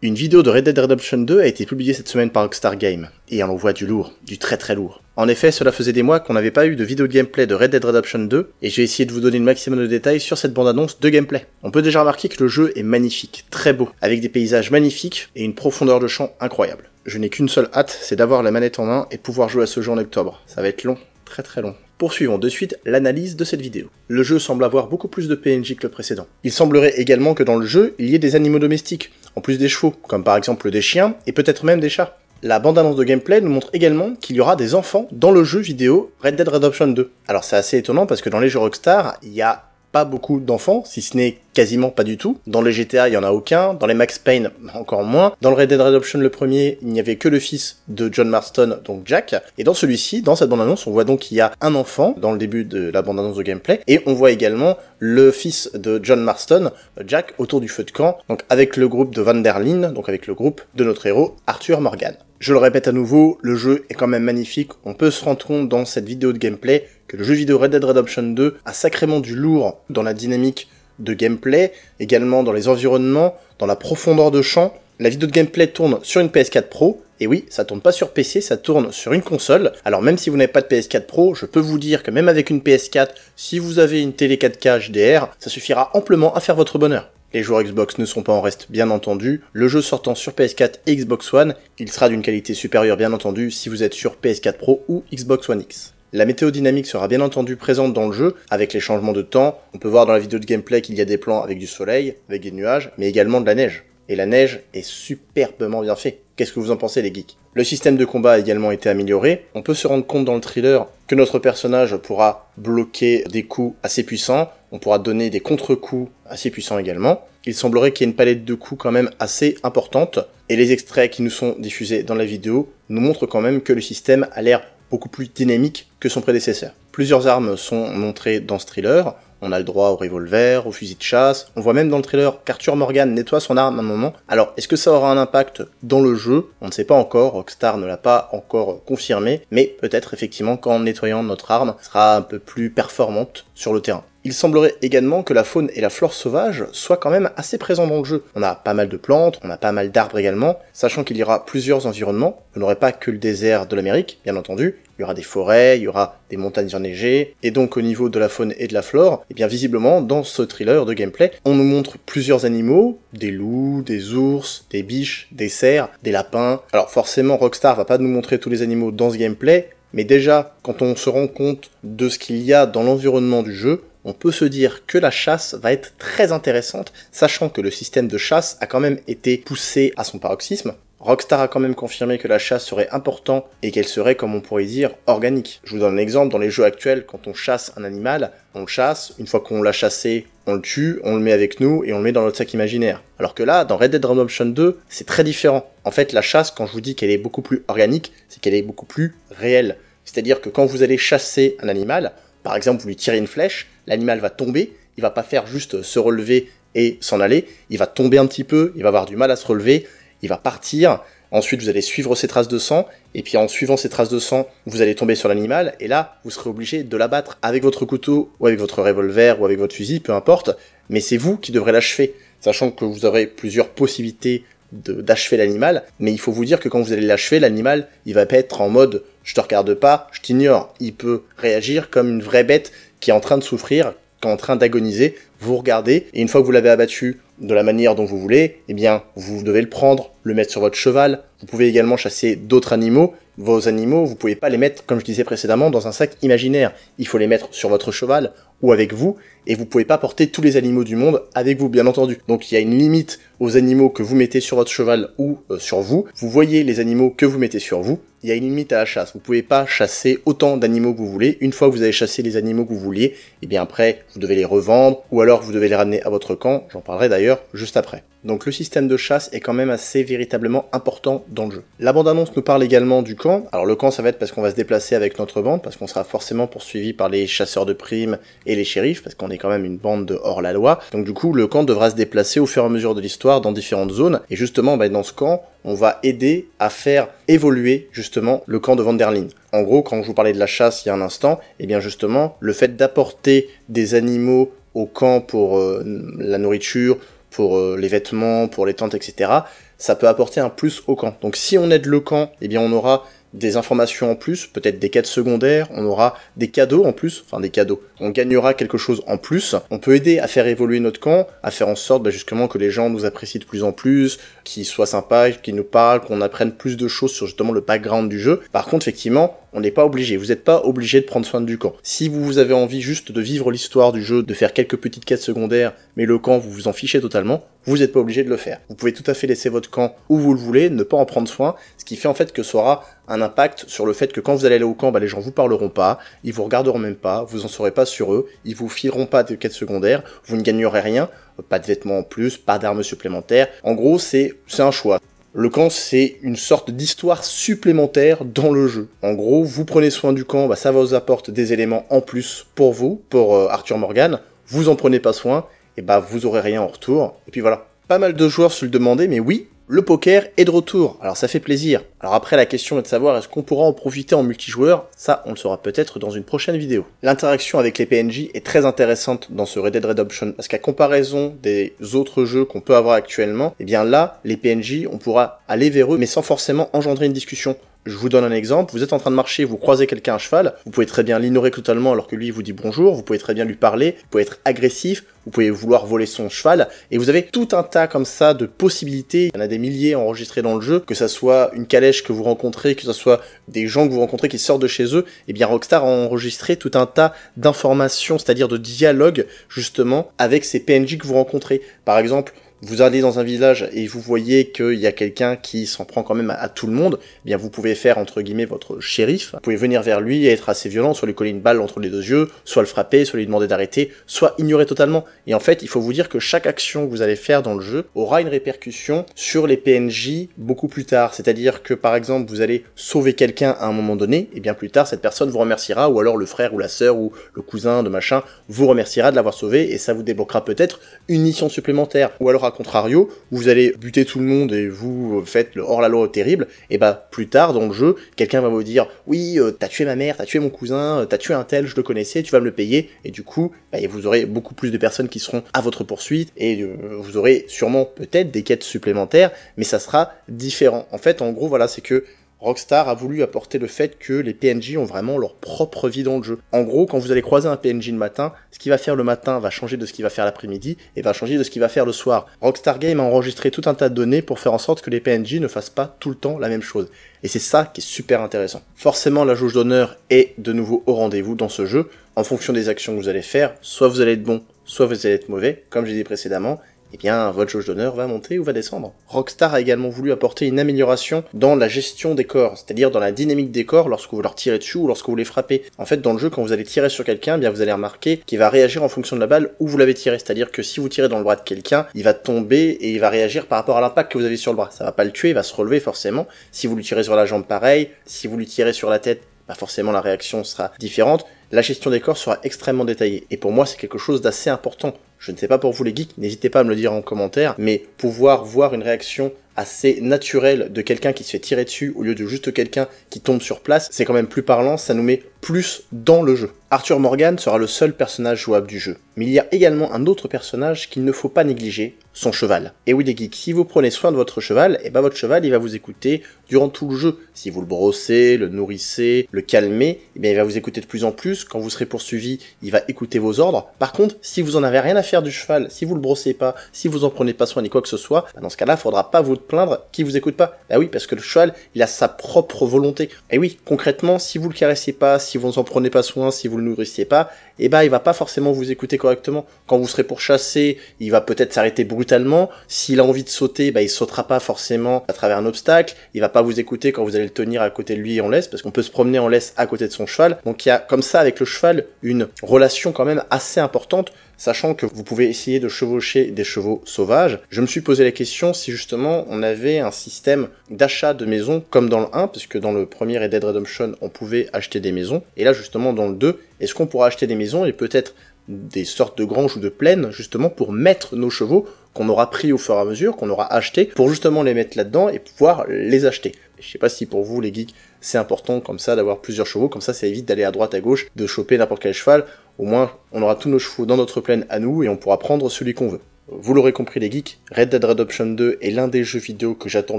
Une vidéo de Red Dead Redemption 2 a été publiée cette semaine par Rockstar Games, et on en voit du lourd, du très très lourd. En effet, cela faisait des mois qu'on n'avait pas eu de vidéo de gameplay de Red Dead Redemption 2, et j'ai essayé de vous donner le maximum de détails sur cette bande-annonce de gameplay. On peut déjà remarquer que le jeu est magnifique, très beau, avec des paysages magnifiques et une profondeur de champ incroyable. Je n'ai qu'une seule hâte, c'est d'avoir la manette en main et pouvoir jouer à ce jeu en octobre. Ça va être long, très très long. Poursuivons de suite l'analyse de cette vidéo. Le jeu semble avoir beaucoup plus de PNJ que le précédent. Il semblerait également que dans le jeu, il y ait des animaux domestiques, en plus des chevaux, comme par exemple des chiens et peut-être même des chats. La bande-annonce de gameplay nous montre également qu'il y aura des enfants dans le jeu vidéo Red Dead Redemption 2. Alors c'est assez étonnant parce que dans les jeux Rockstar, il y a pas beaucoup d'enfants, si ce n'est quasiment pas du tout. Dans les GTA, il y en a aucun. Dans les Max Payne, encore moins. Dans le Red Dead Redemption, le premier, il n'y avait que le fils de John Marston, donc Jack. Et dans celui-ci, dans cette bande-annonce, on voit donc qu'il y a un enfant dans le début de la bande-annonce de gameplay. Et on voit également le fils de John Marston, Jack, autour du feu de camp, donc avec le groupe de Van der Linde, donc avec le groupe de notre héros, Arthur Morgan. Je le répète à nouveau, le jeu est quand même magnifique. On peut se rendre compte dans cette vidéo de gameplay que le jeu vidéo Red Dead Redemption 2 a sacrément du lourd dans la dynamique de gameplay, également dans les environnements, dans la profondeur de champ. La vidéo de gameplay tourne sur une PS4 Pro, et oui, ça tourne pas sur PC, ça tourne sur une console. Alors même si vous n'avez pas de PS4 Pro, je peux vous dire que même avec une PS4, si vous avez une télé 4K HDR, ça suffira amplement à faire votre bonheur. Les joueurs Xbox ne sont pas en reste, bien entendu. Le jeu sortant sur PS4 et Xbox One, il sera d'une qualité supérieure, bien entendu, si vous êtes sur PS4 Pro ou Xbox One X. La météo dynamique sera bien entendu présente dans le jeu, avec les changements de temps. On peut voir dans la vidéo de gameplay qu'il y a des plans avec du soleil, avec des nuages, mais également de la neige. Et la neige est superbement bien faite. Qu'est-ce que vous en pensez, les geeks? Le système de combat a également été amélioré. On peut se rendre compte dans le thriller que notre personnage pourra bloquer des coups assez puissants. On pourra donner des contre-coups assez puissants également. Il semblerait qu'il y ait une palette de coups quand même assez importante. Et les extraits qui nous sont diffusés dans la vidéo nous montrent quand même que le système a l'air beaucoup plus dynamique que son prédécesseur. Plusieurs armes sont montrées dans ce thriller. On a le droit au revolver, au fusil de chasse. On voit même dans le trailer qu'Arthur Morgan nettoie son arme à un moment. Alors, est-ce que ça aura un impact dans le jeu? On ne sait pas encore, Rockstar ne l'a pas encore confirmé, mais peut-être effectivement qu'en nettoyant notre arme, elle sera un peu plus performante sur le terrain. Il semblerait également que la faune et la flore sauvage soient quand même assez présents dans le jeu. On a pas mal de plantes, on a pas mal d'arbres également, sachant qu'il y aura plusieurs environnements. Vous n'aurez pas que le désert de l'Amérique, bien entendu. Il y aura des forêts, il y aura des montagnes enneigées, et donc au niveau de la faune et de la flore, et bien visiblement, dans ce thriller de gameplay, on nous montre plusieurs animaux, des loups, des ours, des biches, des cerfs, des lapins. Alors forcément, Rockstar va pas nous montrer tous les animaux dans ce gameplay, mais déjà, quand on se rend compte de ce qu'il y a dans l'environnement du jeu, on peut se dire que la chasse va être très intéressante, sachant que le système de chasse a quand même été poussé à son paroxysme. Rockstar a quand même confirmé que la chasse serait importante et qu'elle serait, comme on pourrait dire, organique. Je vous donne un exemple, dans les jeux actuels, quand on chasse un animal, on le chasse, une fois qu'on l'a chassé, on le tue, on le met avec nous et on le met dans notre sac imaginaire. Alors que là, dans Red Dead Redemption 2, c'est très différent. En fait, la chasse, quand je vous dis qu'elle est beaucoup plus organique, c'est qu'elle est beaucoup plus réelle. C'est-à-dire que quand vous allez chasser un animal, par exemple, vous lui tirez une flèche, l'animal va tomber, il va pas faire juste se relever et s'en aller, il va tomber un petit peu, il va avoir du mal à se relever, il va partir, ensuite vous allez suivre ses traces de sang, et puis en suivant ces traces de sang, vous allez tomber sur l'animal, et là, vous serez obligé de l'abattre avec votre couteau, ou avec votre revolver, ou avec votre fusil, peu importe, mais c'est vous qui devrez l'achever, sachant que vous aurez plusieurs possibilités d'achever l'animal, mais il faut vous dire que quand vous allez l'achever, l'animal, il va pas être en mode « je te regarde pas, je t'ignore ». Il peut réagir comme une vraie bête qui est en train de souffrir, qui est en train d'agoniser, vous regardez, et une fois que vous l'avez abattu de la manière dont vous voulez, eh bien, vous devez le prendre, le mettre sur votre cheval. Vous pouvez également chasser d'autres animaux. Vos animaux, vous pouvez pas les mettre, comme je disais précédemment, dans un sac imaginaire. Il faut les mettre sur votre cheval ou avec vous, et vous pouvez pas porter tous les animaux du monde avec vous, bien entendu. Donc il y a une limite aux animaux que vous mettez sur votre cheval ou sur vous. Vous voyez les animaux que vous mettez sur vous. Il y a une limite à la chasse. Vous pouvez pas chasser autant d'animaux que vous voulez. Une fois que vous avez chassé les animaux que vous vouliez, et bien après, vous devez les revendre, ou alors vous devez les ramener à votre camp. J'en parlerai d'ailleurs juste après. Donc le système de chasse est quand même assez véritablement important dans le jeu. La bande-annonce nous parle également du camp. Alors le camp, ça va être parce qu'on va se déplacer avec notre bande, parce qu'on sera forcément poursuivi par les chasseurs de primes et les shérifs, parce qu'on est quand même une bande de hors-la-loi. Donc du coup, le camp devra se déplacer au fur et à mesure de l'histoire dans différentes zones. Et justement, dans ce camp, on va aider à faire évoluer justement le camp de Van der Linde. En gros, quand je vous parlais de la chasse il y a un instant, et bien justement, le fait d'apporter des animaux au camp pour la nourriture, pour les vêtements, pour les tentes, etc., ça peut apporter un plus au camp. Donc si on aide le camp, eh bien on aura des informations en plus, peut-être des quêtes secondaires, on aura des cadeaux en plus, enfin des cadeaux, on gagnera quelque chose en plus, on peut aider à faire évoluer notre camp, à faire en sorte justement que les gens nous apprécient de plus en plus, qu'ils soient sympas, qu'ils nous parlent, qu'on apprenne plus de choses sur justement le background du jeu. Par contre, effectivement, on n'est pas obligé, vous n'êtes pas obligé de prendre soin du camp. Si vous avez envie juste de vivre l'histoire du jeu, de faire quelques petites quêtes secondaires, mais le camp vous vous en fichez totalement, vous n'êtes pas obligé de le faire. Vous pouvez tout à fait laisser votre camp où vous le voulez, ne pas en prendre soin, ce qui fait en fait que ça aura un impact sur le fait que quand vous allez aller au camp, les gens vous parleront pas, ils vous regarderont même pas, vous en saurez pas sur eux, ils vous fileront pas de quêtes secondaires, vous ne gagnerez rien, pas de vêtements en plus, pas d'armes supplémentaires. En gros, c'est un choix. Le camp, c'est une sorte d'histoire supplémentaire dans le jeu. En gros, vous prenez soin du camp, ça vous apporte des éléments en plus pour vous, pour Arthur Morgan. Vous en prenez pas soin, et vous aurez rien en retour. Et puis voilà. Pas mal de joueurs se le demandaient, mais oui, le poker est de retour. Alors ça fait plaisir. Alors après, la question est de savoir est-ce qu'on pourra en profiter en multijoueur. Ça, on le saura peut-être dans une prochaine vidéo. L'interaction avec les PNJ est très intéressante dans ce Red Dead Redemption, parce qu'à comparaison des autres jeux qu'on peut avoir actuellement, eh bien là, les PNJ, on pourra aller vers eux, mais sans forcément engendrer une discussion. Je vous donne un exemple, vous êtes en train de marcher, vous croisez quelqu'un à cheval, vous pouvez très bien l'ignorer totalement alors que lui vous dit bonjour, vous pouvez très bien lui parler, vous pouvez être agressif, vous pouvez vouloir voler son cheval, et vous avez tout un tas comme ça de possibilités. Il y en a des milliers enregistrés dans le jeu, que ça soit une calèche que vous rencontrez, que ce soit des gens que vous rencontrez qui sortent de chez eux, et bien Rockstar a enregistré tout un tas d'informations, c'est-à-dire de dialogues justement avec ces PNJ que vous rencontrez. Par exemple, vous allez dans un village et vous voyez qu'il y a quelqu'un qui s'en prend quand même à tout le monde, eh bien vous pouvez faire entre guillemets votre shérif, vous pouvez venir vers lui et être assez violent, soit lui coller une balle entre les deux yeux, soit le frapper, soit lui demander d'arrêter, soit ignorer totalement. Et en fait, il faut vous dire que chaque action que vous allez faire dans le jeu aura une répercussion sur les PNJ beaucoup plus tard. C'est-à-dire que par exemple, vous allez sauver quelqu'un à un moment donné, et bien plus tard, cette personne vous remerciera, ou alors le frère ou la sœur ou le cousin de machin vous remerciera de l'avoir sauvé, et ça vous débloquera peut-être une mission supplémentaire. Ou alors à contrario, vous allez buter tout le monde et vous faites le hors-la-loi terrible, et plus tard dans le jeu, quelqu'un va vous dire « Oui, t'as tué ma mère, t'as tué mon cousin, t'as tué un tel, je le connaissais, tu vas me le payer », et du coup, vous aurez beaucoup plus de personnes qui seront à votre poursuite, et vous aurez sûrement peut-être des quêtes supplémentaires, mais ça sera différent. En fait, en gros, voilà, c'est que Rockstar a voulu apporter le fait que les PNJ ont vraiment leur propre vie dans le jeu. En gros, quand vous allez croiser un PNJ le matin, ce qu'il va faire le matin va changer de ce qu'il va faire l'après-midi, et va changer de ce qu'il va faire le soir. Rockstar Games a enregistré tout un tas de données pour faire en sorte que les PNJ ne fassent pas tout le temps la même chose. Et c'est ça qui est super intéressant. Forcément, la jauge d'honneur est de nouveau au rendez-vous dans ce jeu. En fonction des actions que vous allez faire, soit vous allez être bon, soit vous allez être mauvais, comme j'ai dit précédemment, eh bien, votre jauge d'honneur va monter ou va descendre. Rockstar a également voulu apporter une amélioration dans la gestion des corps, c'est-à-dire dans la dynamique des corps lorsque vous leur tirez dessus ou lorsque vous les frappez. En fait, dans le jeu, quand vous allez tirer sur quelqu'un, eh bien vous allez remarquer qu'il va réagir en fonction de la balle où vous l'avez tiré, c'est-à-dire que si vous tirez dans le bras de quelqu'un, il va tomber et il va réagir par rapport à l'impact que vous avez sur le bras. Ça va pas le tuer, il va se relever forcément. Si vous lui tirez sur la jambe, pareil. Si vous lui tirez sur la tête, forcément la réaction sera différente. La gestion des corps sera extrêmement détaillée. Et pour moi, c'est quelque chose d'assez important. Je ne sais pas pour vous les geeks, n'hésitez pas à me le dire en commentaire, mais pouvoir voir une réaction assez naturelle de quelqu'un qui se fait tirer dessus au lieu de juste quelqu'un qui tombe sur place, c'est quand même plus parlant, ça nous met plus dans le jeu. Arthur Morgan sera le seul personnage jouable du jeu. Mais il y a également un autre personnage qu'il ne faut pas négliger, son cheval. Et oui les geeks, si vous prenez soin de votre cheval, et votre cheval il va vous écouter durant tout le jeu. Si vous le brossez, le nourrissez, le calmez, et il va vous écouter de plus en plus. Quand vous serez poursuivi, il va écouter vos ordres. Par contre, si vous en avez rien à faire du cheval, si vous le brossez pas, si vous en prenez pas soin ni quoi que ce soit, dans ce cas-là, faudra pas vous plaindre qu'il vous écoute pas. Oui, parce que le cheval, il a sa propre volonté. Et oui, concrètement, si vous le caressez pas, si vous en prenez pas soin, si vous le nourrissez pas, il va pas forcément vous écouter correctement. Quand vous serez pourchassé, il va peut-être s'arrêter brutalement. S'il a envie de sauter, il sautera pas forcément à travers un obstacle. Il va pas vous écouter quand vous allez le tenir à côté de lui en laisse, parce qu'on peut se promener en laisse à côté de son cheval. Donc il y a comme ça avec le cheval une relation quand même assez importante, sachant que vous pouvez essayer de chevaucher des chevaux sauvages. Je me suis posé la question si justement on avait un système d'achat de maisons comme dans le 1, puisque dans le premier Red Dead Redemption on pouvait acheter des maisons, et là justement dans le 2, est-ce qu'on pourra acheter des maisons et peut-être des sortes de granges ou de plaines justement pour mettre nos chevaux qu'on aura pris au fur et à mesure, qu'on aura acheté, pour justement les mettre là-dedans et pouvoir les acheter. Je sais pas si pour vous les geeks c'est important comme ça d'avoir plusieurs chevaux, comme ça évite d'aller à droite à gauche, de choper n'importe quel cheval, au moins on aura tous nos chevaux dans notre plaine à nous et on pourra prendre celui qu'on veut. Vous l'aurez compris les geeks, Red Dead Redemption 2 est l'un des jeux vidéo que j'attends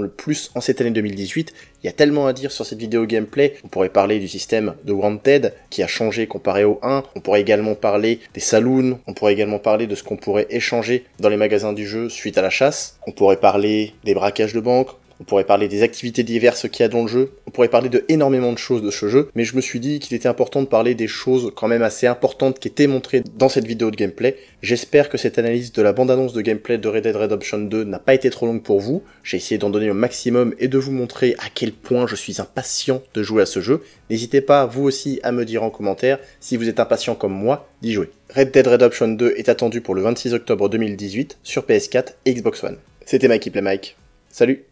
le plus en cette année 2018. Il y a tellement à dire sur cette vidéo gameplay. On pourrait parler du système de Wanted qui a changé comparé au 1. On pourrait également parler des saloons. On pourrait également parler de ce qu'on pourrait échanger dans les magasins du jeu suite à la chasse. On pourrait parler des braquages de banque. On pourrait parler des activités diverses qu'il y a dans le jeu, on pourrait parler de énormément de choses de ce jeu, mais je me suis dit qu'il était important de parler des choses quand même assez importantes qui étaient montrées dans cette vidéo de gameplay. J'espère que cette analyse de la bande-annonce de gameplay de Red Dead Redemption 2 n'a pas été trop longue pour vous. J'ai essayé d'en donner le maximum et de vous montrer à quel point je suis impatient de jouer à ce jeu. N'hésitez pas, vous aussi, à me dire en commentaire si vous êtes impatient comme moi d'y jouer. Red Dead Redemption 2 est attendu pour le 26 octobre 2018 sur PS4 et Xbox One. C'était Mikey Play Mike. Salut!